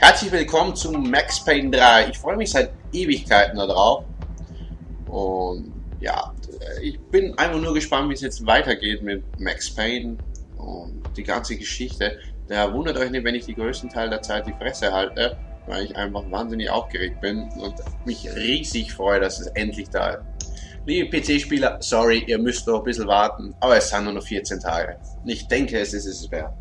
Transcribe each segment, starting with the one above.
Herzlich willkommen zu Max Payne 3. Ich freue mich seit Ewigkeiten darauf. Und ja, ich bin einfach nur gespannt, wie es jetzt weitergeht mit Max Payne und die ganze Geschichte. Da wundert euch nicht, wenn ich den größten Teil der Zeit die Fresse halte, weil ich einfach wahnsinnig aufgeregt bin und mich riesig freue, dass es endlich da ist. Liebe PC-Spieler, sorry, ihr müsst noch ein bisschen warten, aber es sind nur noch 14 Tage. Ich denke, es ist es wert.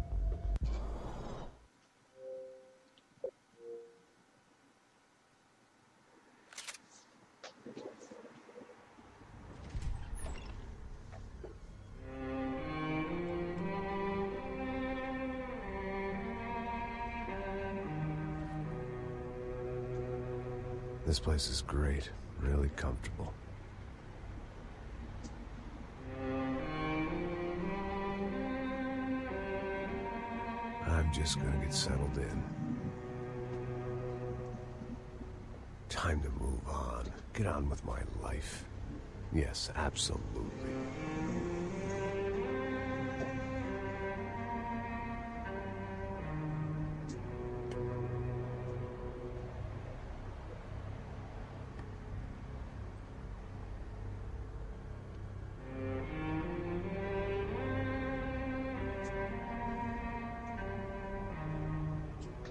This place is great, really comfortable. I'm just gonna get settled in. Time to move on. Get on with my life. Yes, absolutely.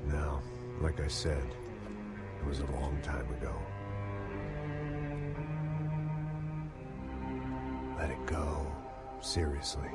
Now, like I said, it was a long time ago. Let it go. Seriously.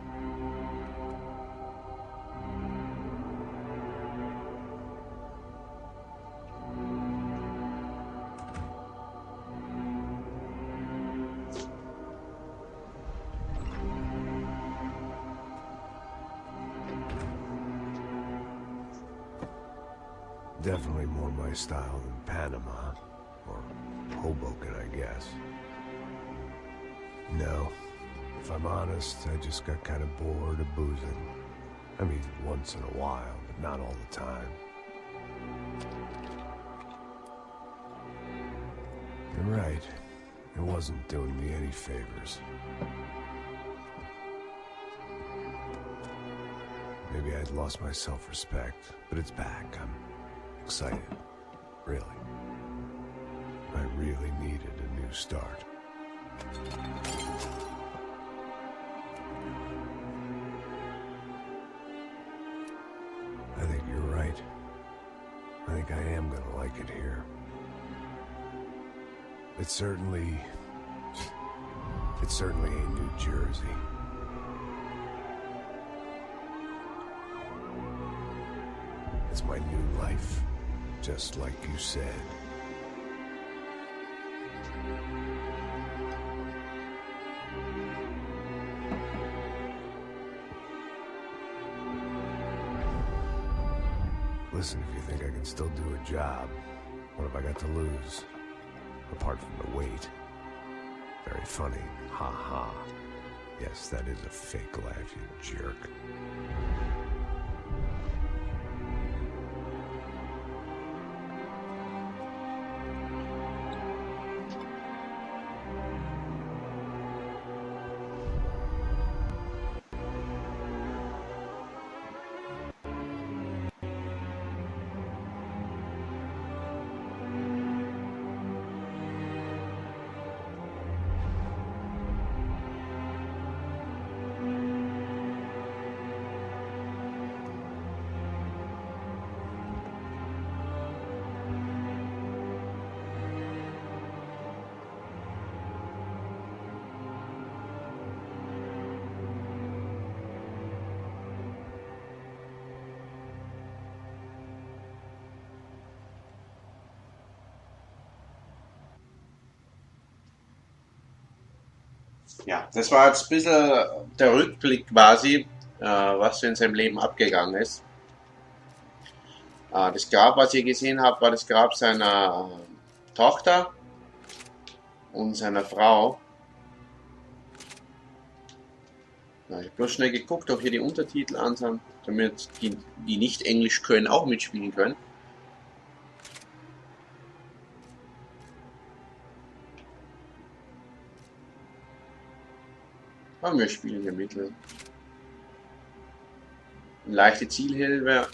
Definitely more my style than Panama, or Hoboken, I guess. No, if I'm honest, I just got kind of bored of boozing. I mean, once in a while, but not all the time. You're right, it wasn't doing me any favors. Maybe I'd lost my self-respect, but it's back. I'm excited, really. I really needed a new start. I think you're right. I think I am gonna like it here. It certainly ain't New Jersey. It's my new life. Just like you said. Listen, if you think I can still do a job, what have I got to lose? Apart from the weight. Very funny. Ha ha. Yes, that is a fake laugh, you jerk. Ja, das war jetzt ein bisschen der Rückblick quasi, was so in seinem Leben abgegangen ist. Das Grab, was ihr gesehen habt, war das Grab seiner Tochter und seiner Frau. Ich habe bloß schnell geguckt, ob hier die Untertitel an sind, damit die nicht Englisch können, auch mitspielen können. Aber wir spielen hier Mittel. Leichte Zielhilfe.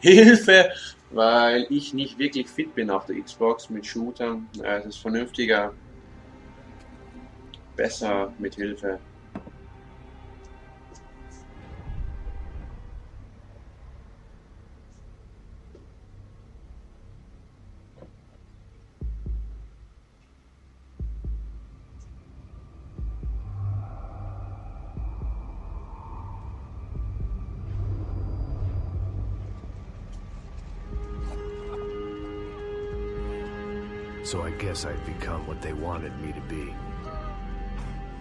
Hilfe weil ich nicht wirklich fit bin auf der Xbox mit Shootern. Es ist vernünftiger, besser mit Hilfe. So I guess I'd become what they wanted me to be.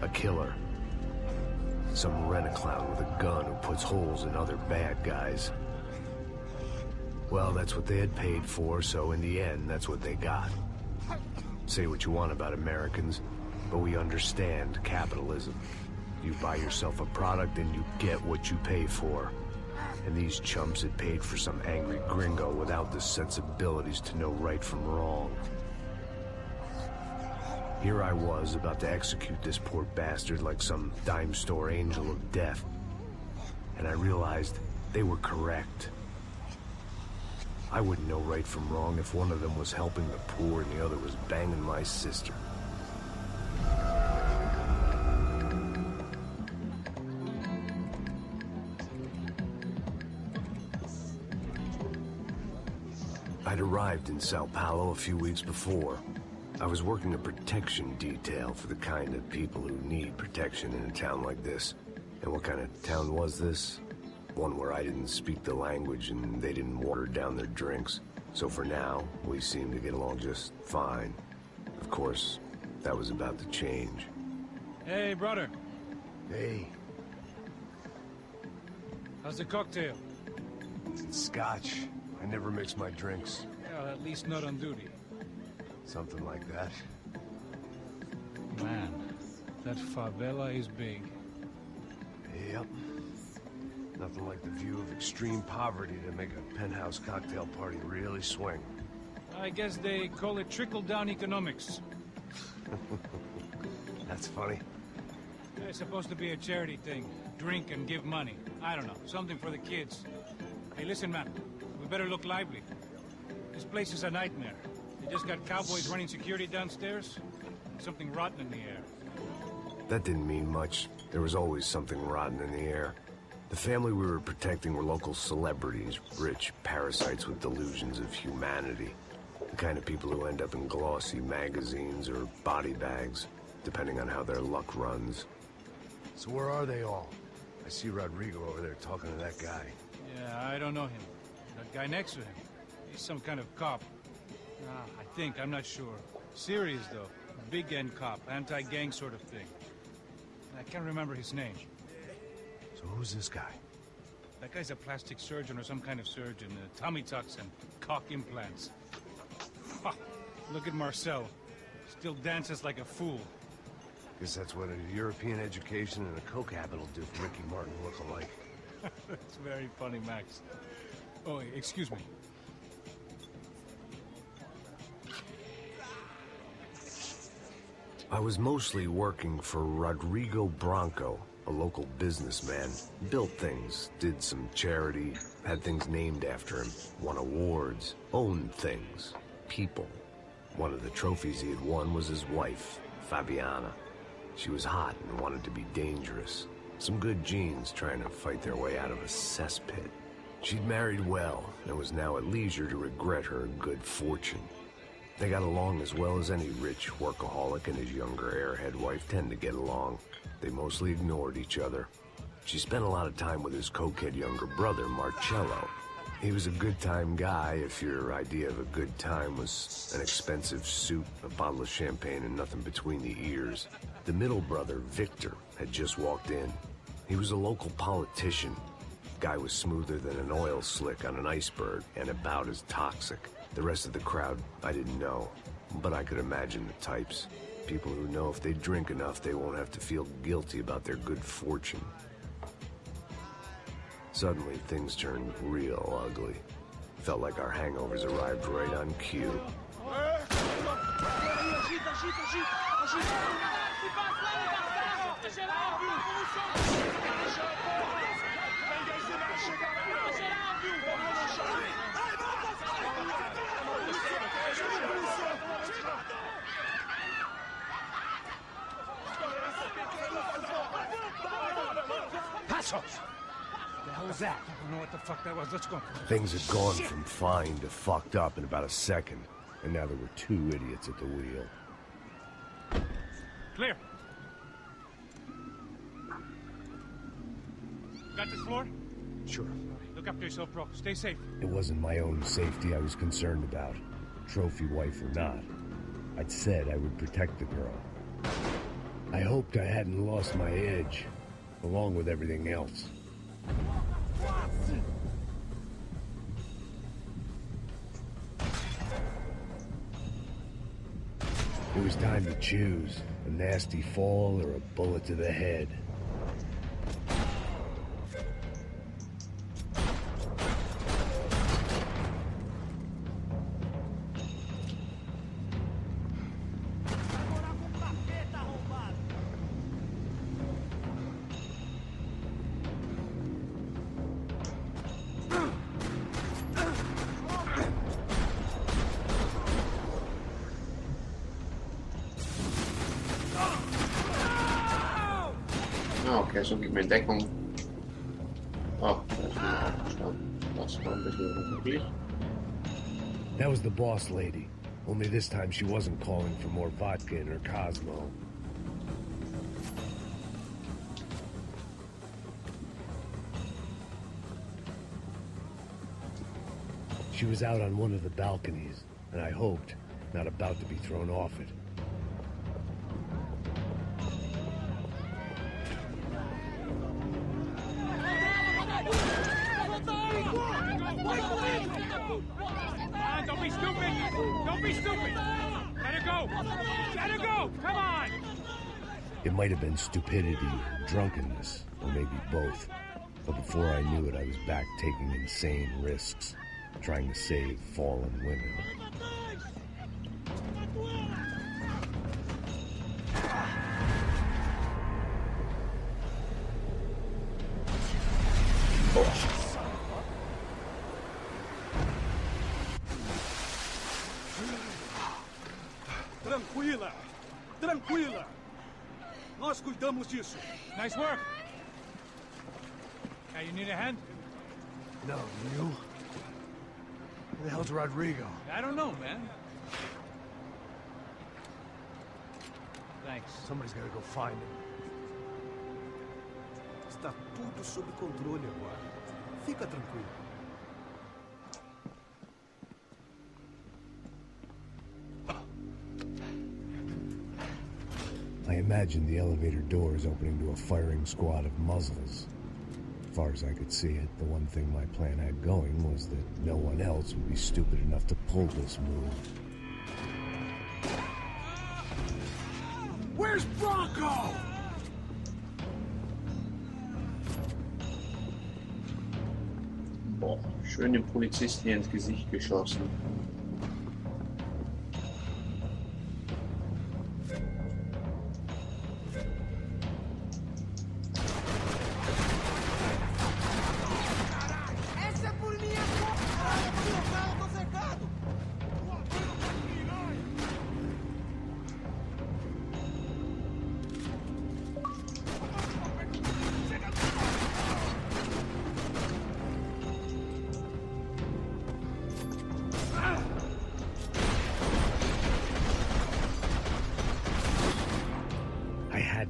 A killer. Some rent-a-clown with a gun who puts holes in other bad guys. Well, that's what they had paid for, so in the end, that's what they got. Say what you want about Americans, but we understand capitalism. You buy yourself a product and you get what you pay for. And these chumps had paid for some angry gringo without the sensibilities to know right from wrong. Here I was, about to execute this poor bastard like some dime store angel of death. And I realized they were correct. I wouldn't know right from wrong if one of them was helping the poor and the other was banging my sister. I'd arrived in Sao Paulo a few weeks before. I was working a protection detail for the kind of people who need protection in a town like this. And what kind of town was this? One where I didn't speak the language and they didn't water down their drinks. So for now, we seemed to get along just fine. Of course, that was about to change. Hey, brother. Hey, How's the cocktail? it's scotch. I never mix my drinks. Well, at least not on duty. Something like that. Man, that favela is big. Yep. Nothing like the view of extreme poverty to make a penthouse cocktail party really swing. I guess they call it trickle-down economics. That's funny. It's supposed to be a charity thing. Drink and give money. I don't know, something for the kids. Hey, listen, man. We better look lively. This place is a nightmare. They just got cowboys running security downstairs. Something rotten in the air. That didn't mean much. There was always something rotten in the air. The family we were protecting were local celebrities, rich parasites with delusions of humanity. The kind of people who end up in glossy magazines or body bags, depending on how their luck runs. So where are they all? I see Rodrigo over there talking to that guy. Yeah, I don't know him. That guy next to him. He's some kind of cop. I think, I'm not sure. Serious, though. Big-end cop, anti-gang sort of thing. I can't remember his name. So who's this guy? That guy's a plastic surgeon or some kind of surgeon. Tummy tucks and cock implants. Ha! Look at Marcel. Still dances like a fool. Guess that's what a European education and a coke habit will do for Ricky Martin look alike. That's very funny, Max. Oh, excuse me. I was mostly working for Rodrigo Branco, a local businessman. Built things, did some charity, had things named after him, won awards, owned things, people. One of the trophies he had won was his wife, Fabiana. She was hot and wanted to be dangerous. Some good genes trying to fight their way out of a cesspit. She'd married well and was now at leisure to regret her good fortune. They got along as well as any rich workaholic and his younger airhead wife tend to get along. They mostly ignored each other. She spent a lot of time with his cokehead younger brother, Marcello. He was a good-time guy if your idea of a good time was an expensive suit, a bottle of champagne, and nothing between the ears. The middle brother, Victor, had just walked in. He was a local politician. Guy was smoother than an oil slick on an iceberg and about as toxic. The rest of the crowd, I didn't know, but I could imagine the types. People who know if they drink enough, they won't have to feel guilty about their good fortune. Suddenly, things turned real ugly. Felt like our hangovers arrived right on cue. What the hell was that? I don't know what the fuck that was. Let's go. Things had gone from fine to fucked up in about a second, and now there were two idiots at the wheel. Clear. Got this floor? Sure. Look after yourself, bro. Stay safe. It wasn't my own safety I was concerned about, trophy wife or not. I'd said I would protect the girl. I hoped I hadn't lost my edge, along with everything else. It was time to choose, a nasty fall or a bullet to the head. Okay, so gibt mir Deckung. Oh, da ist mir aufgestanden. Das war ein bisschen unglücklich. That was the boss lady. Only this time she wasn't calling for more vodka in her Cosmo. She was out on one of the balconies, and I hoped not about to be thrown off it. Don't be stupid! Don't be stupid! Let her go! Let her go! Come on! It might have been stupidity, drunkenness, or maybe both. But before I knew it, I was back taking insane risks, trying to save fallen women. Tranquila! Tranquila! Nós cuidamos disso. Nice work! Hey, you need a hand? No, you? Where the hell's Rodrigo? I don't know, man. Thanks. Somebody's gotta go find him. Está tudo sob controle agora. Fica tranquilo. I imagined the elevator doors opening to a firing squad of muzzles. As far as I could see it, the one thing my plan had going was that no one else would be stupid enough to pull this move. Where's Bronco? Boah, schön den Polizisten hier ins Gesicht geschossen.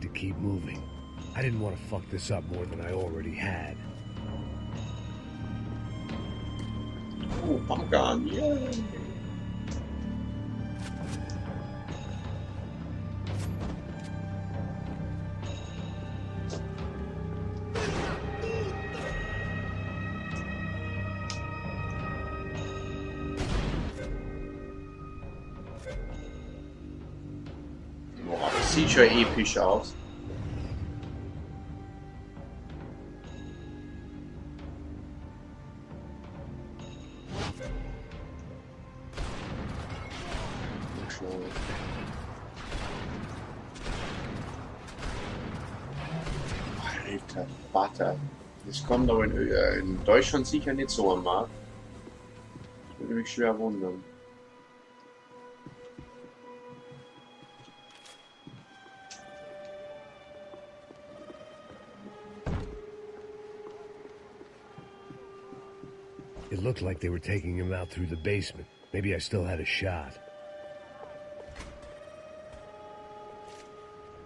To keep moving. I didn't want to fuck this up more than I already had. Oh, pumpgun, yay! Boah, das sieht schon episch aus. Alter Vater. Das kommt aber in Deutschland sicher nicht so am Markt. Das würde mich schwer wundern. looked like they were taking him out through the basement. Maybe I still had a shot.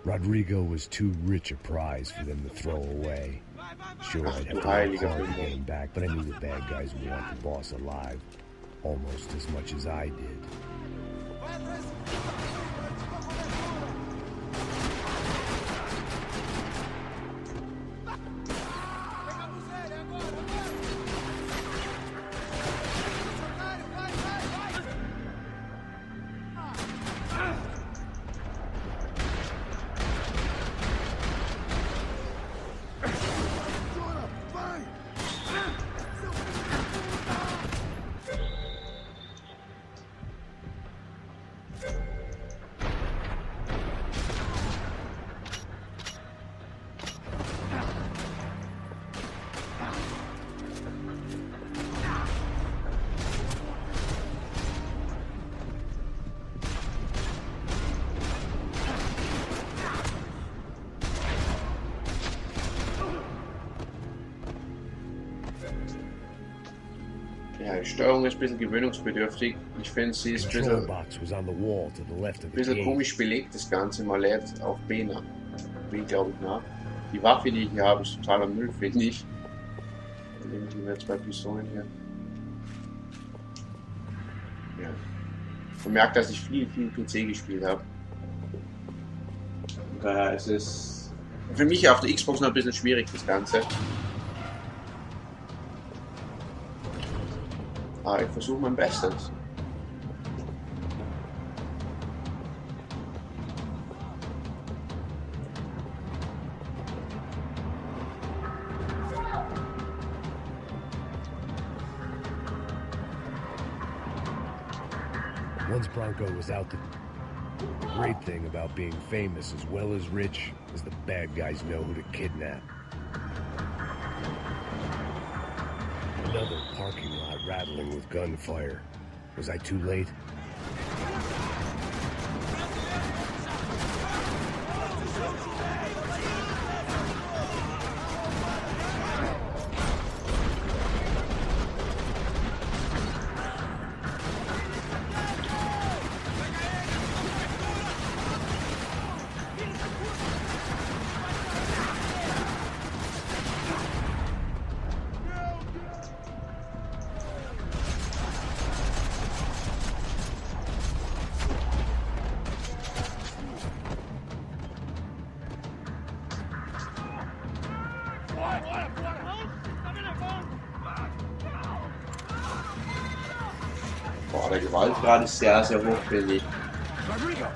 Rodrigo was too rich a prize for them to throw away. Sure, I'd have to work hard to get him back, but I knew the bad guys would want the boss alive. Almost as much as I did. Ja, die Steuerung ist ein bisschen gewöhnungsbedürftig. Ich finde, sie ist ein bisschen komisch belegt, das Ganze. Man lädt auf B nach. B, glaube ich, nach. Die Waffe, die ich hier habe, ist totaler Müll, finde ich. Dann nehme ich mir 2 Pistolen hier. Ja. Man merkt, dass ich viel PC gespielt habe. Und daher ist es für mich auf der Xbox noch ein bisschen schwierig, das Ganze. Aber ich versuche mein Bestes. Once Bronco was out, the great thing about being famous as well as rich is the bad guys know who to kidnap. Another parking lot rattling with gunfire. Was I too late? Boah, der Gewaltgrad ist sehr hoch, finde ich. Rodrigo!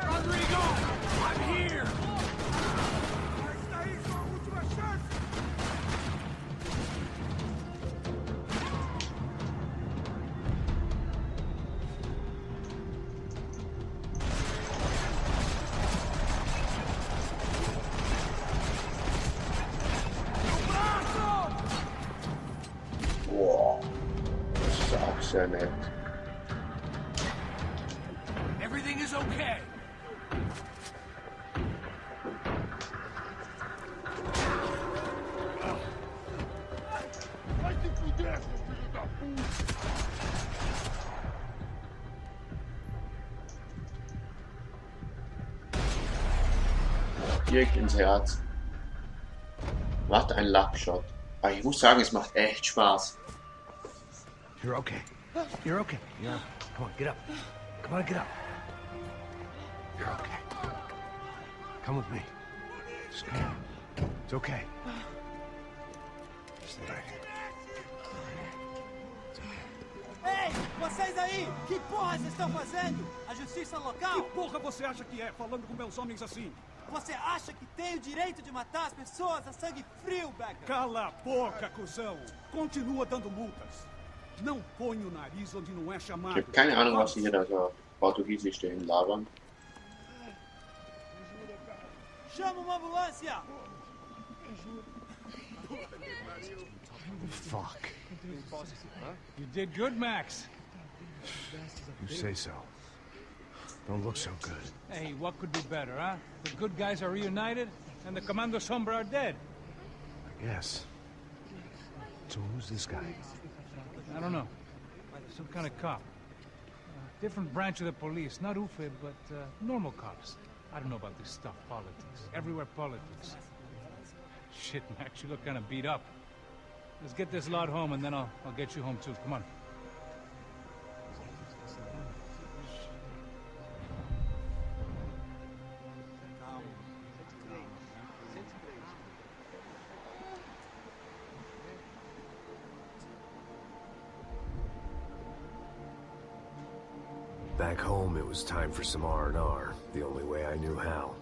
Rodrigo! I'm here! Boah, das ist auch sehr nett. Everything is okay. Direkt ins Herz. Macht ein Luckshot. Aber ich muss sagen, es macht echt Spaß. You're okay. You're okay. Yeah. Come on, get up. Come on, get up. You're okay. Come with me. Just come on. It's okay. Stay right here. Ei, vocês aí! Que porra vocês estão fazendo? A justiça local? Que porra você acha que é, falando com meus homens assim? Você acha que tem o direito de matar as pessoas a sangue frio, Becker? Cala a boca, cuzão! Continua dando multas. Não põe o nariz onde não é chamado. Ich habe keine Ahnung, was sie hier da so portugiesisch stehen labern. Chama uma ambulância! Fuck. You did good, Max. You say so. Don't look so good. Hey, what could be better, huh? The good guys are reunited, and the Commando Sombra are dead. Yes. So who's this guy? I don't know. Some kind of cop. Different branch of the police. Not UFE, but normal cops. I don't know about this stuff, politics. Everywhere politics. Shit, Max, you look kind of beat up. Let's get this lot home, and then I'll get you home, too. Come on. Back home, it was time for some R&R, the only way I knew how.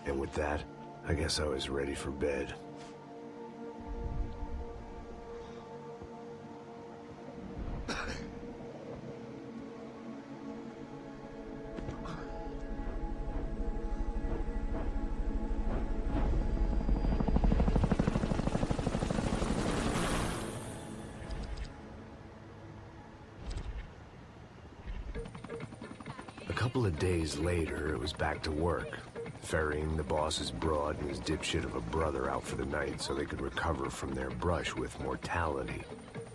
And with that, I guess I was ready for bed. A couple of days later, it was back to work. Ferrying the boss's broad and his dipshit of a brother out for the night so they could recover from their brush with mortality.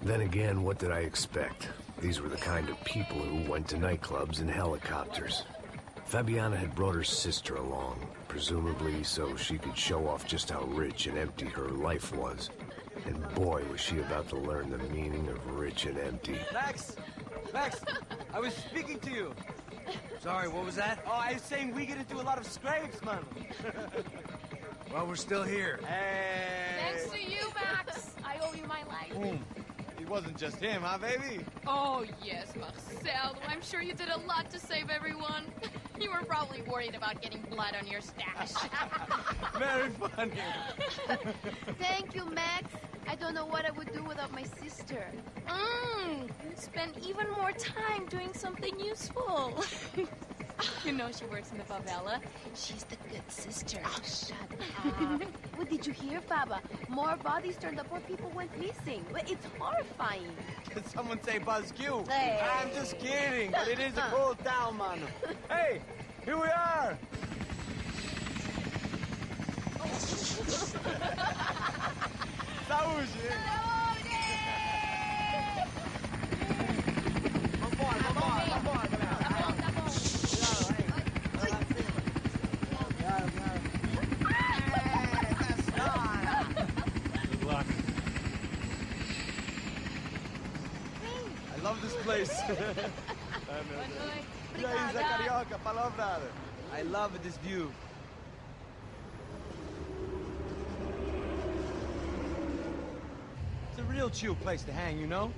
Then again, what did I expect? These were the kind of people who went to nightclubs in helicopters. Fabiana had brought her sister along, presumably so she could show off just how rich and empty her life was. And boy, was she about to learn the meaning of rich and empty. Max! Max! I was speaking to you. Sorry, what was that? Oh, I was saying we get into a lot of scrapes, man. Well, we're still here. Hey! Thanks to you, Max. I owe you my life. It wasn't just him, huh, baby? Oh, yes, Marcel. I'm sure you did a lot to save everyone. You were probably worried about getting blood on your stash. Very funny. Thank you, Max. I don't know what I would do without my sister. Spend even more time doing something useful. You know she works in the favela. She's the good sister. Oh, shut up. What did you hear, Baba? More bodies turned up, more people went missing. It's horrifying. Did someone say Buzz Q? Hey. I'm just kidding, but it is a cool town, man. Hey, here we are. Saúde! Vambora, galera. Tá bom. Good luck. I love this place. E aí, Zé Carioca, palavra. I love this view. It's a real chill place to hang, you know?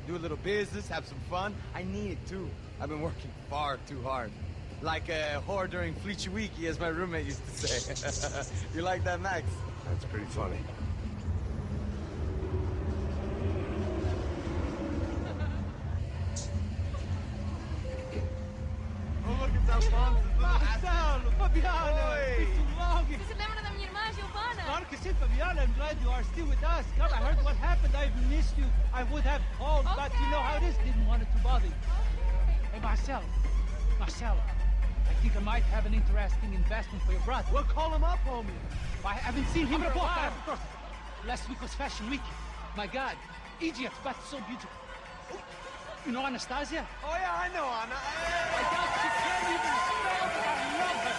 Do a little business, have some fun. I need it too. I've been working far too hard. Like a whore during Fleechy Weeky, as my roommate used to say. You like that, Max? That's pretty funny. Oh, look, it's Alfonso. Marcelo, Fabiana, it's too long. Você se lembra da minha irmã, Giovanna? Claro que sim, Fabiana. I'm glad you are still with us. Come, I heard what happened. I've missed you. I would have called, but you know how it is. Didn't want it to bother you. Hey, Marcelo, I think I might have an interesting investment for your brother. Well, call him up, homie. I haven't seen him for a while. Last week was Fashion Week. My God, Egypt, but so beautiful. You know Anastasia? Oh, yeah, I know, Anna. I doubt she can't even spell, but I love her.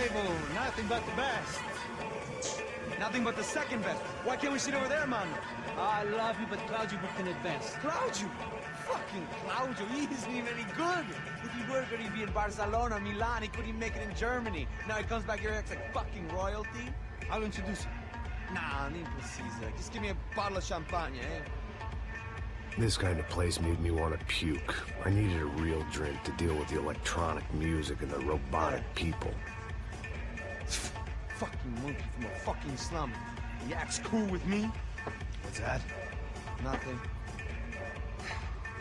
table, nothing but the best. Nothing but the second best. Why can't we sit over there, man? I love you, but Claudio booked in advance. Claudio? Fucking Claudio, he isn't even any good. If he were good, he'd be in Barcelona, Milan. He couldn't even make it in Germany. Now he comes back here, acts like fucking royalty. I'll introduce you. Nah, need precisa. Just give me a bottle of champagne, eh? This kind of place made me want to puke. I needed a real drink to deal with the electronic music and the robotic people. Fucking monkey from a fucking slum. He acts cool with me. What's that? Nothing.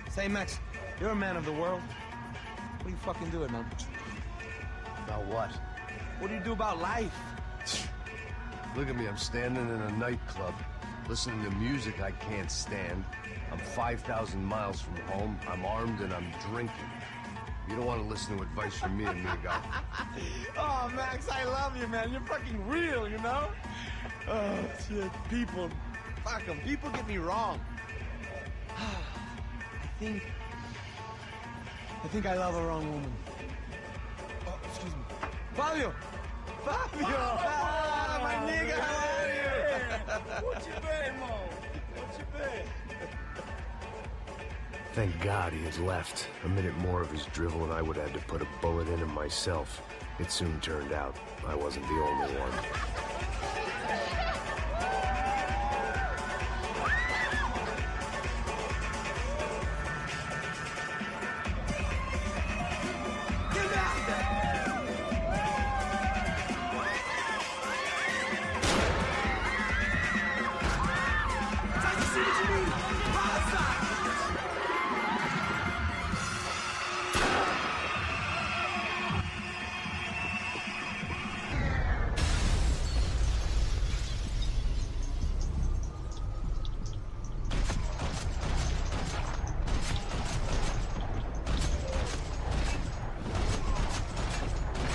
Say, Max, you're a man of the world. What do you fucking do it, man? About what? What do you do about life? Look at me, I'm standing in a nightclub, listening to music I can't stand. I'm 5,000 miles from home, I'm armed, and I'm drinking. You don't want to listen to advice from me, amigo. Oh, Max, I love you, man. You're fucking real, you know? Oh, shit. People. Fuck them. People get me wrong. I think I love a wrong woman. Oh, excuse me. Fabio! Fabio! Ah, my nigga, how are you? What you been, Mo? What you been? Thank God he had left. A minute more of his drivel and I would have had to put a bullet in him myself. It soon turned out I wasn't the only one.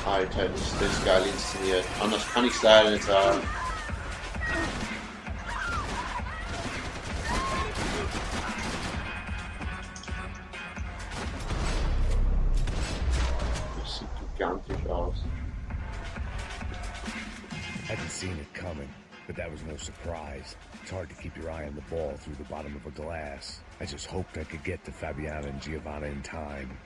Alter, das ist geil inszeniert. Anders kann ich es leider nicht sagen. Das sieht gigantisch aus. Hadn't seen it coming, but that was no surprise. It's hard to keep your eye on the ball through the bottom of a glass. I just hoped I could get to Fabiana and Giovanna in time.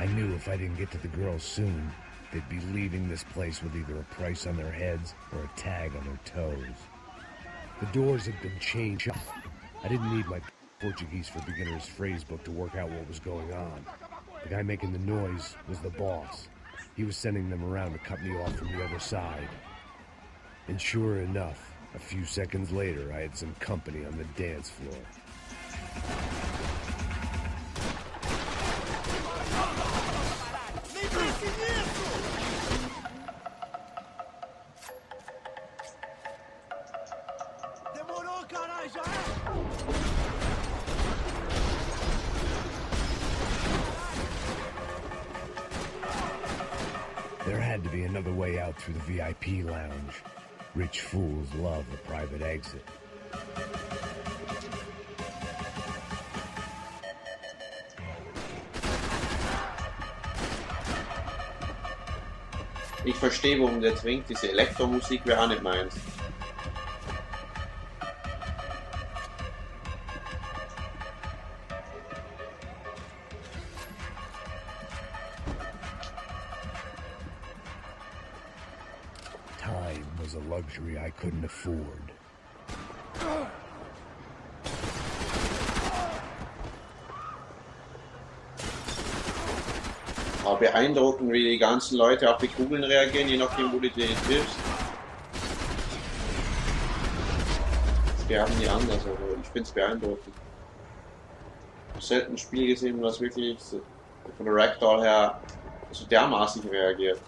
I knew if I didn't get to the girls soon, they'd be leaving this place with either a price on their heads or a tag on their toes. The doors had been changed. I didn't need my Portuguese for Beginners phrase book to work out what was going on. The guy making the noise was the boss. He was sending them around to cut me off from the other side. And sure enough, a few seconds later, I had some company on the dance floor. There had to be another way out through the VIP lounge. Rich fools love a private exit. Ich verstehe, warum der trinkt. Diese Elektromusik wäre auch nicht meins. Time was a luxury I couldn't afford. Aber beeindruckend, wie die ganzen Leute auf die Kugeln reagieren, je nachdem, wo du die triffst. Das behaben die anders, aber ich finde es beeindruckend. Ich habe selten ein Spiel gesehen, was wirklich von der Ragdoll her so dermaßen reagiert.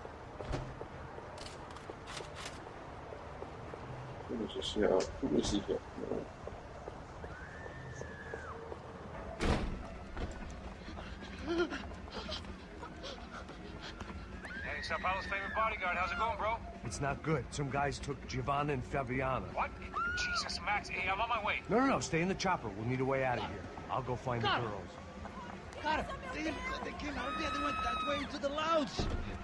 Das ist ja kugelsicher. Hey, Sao Paulo's favorite bodyguard. How's it going, bro? It's not good. Some guys took Giovanna and Fabiana. What? Jesus, Max. Hey, I'm on my way. No. Stay in the chopper. We'll need a way out of here. I'll go find the girls. Got it. They came out of there. They went that way into the lounge.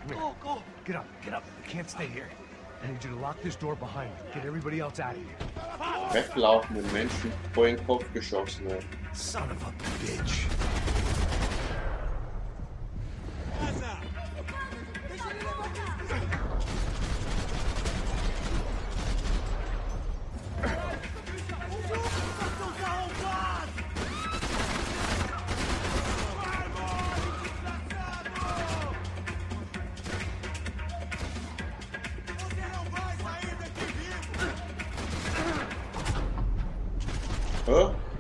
Go. Get up. You can't stay here. I need you to lock this door behind you. Get everybody else out of here. Weglaufenden Menschen vor den Kopf geschossen werden. Son of a bitch.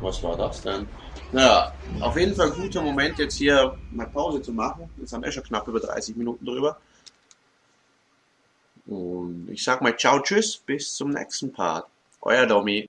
Was war das denn? Naja, auf jeden Fall ein guter Moment jetzt hier mal Pause zu machen. Jetzt haben wir schon knapp über 30 Minuten drüber. Und ich sag mal ciao, tschüss, bis zum nächsten Part. Euer Domi.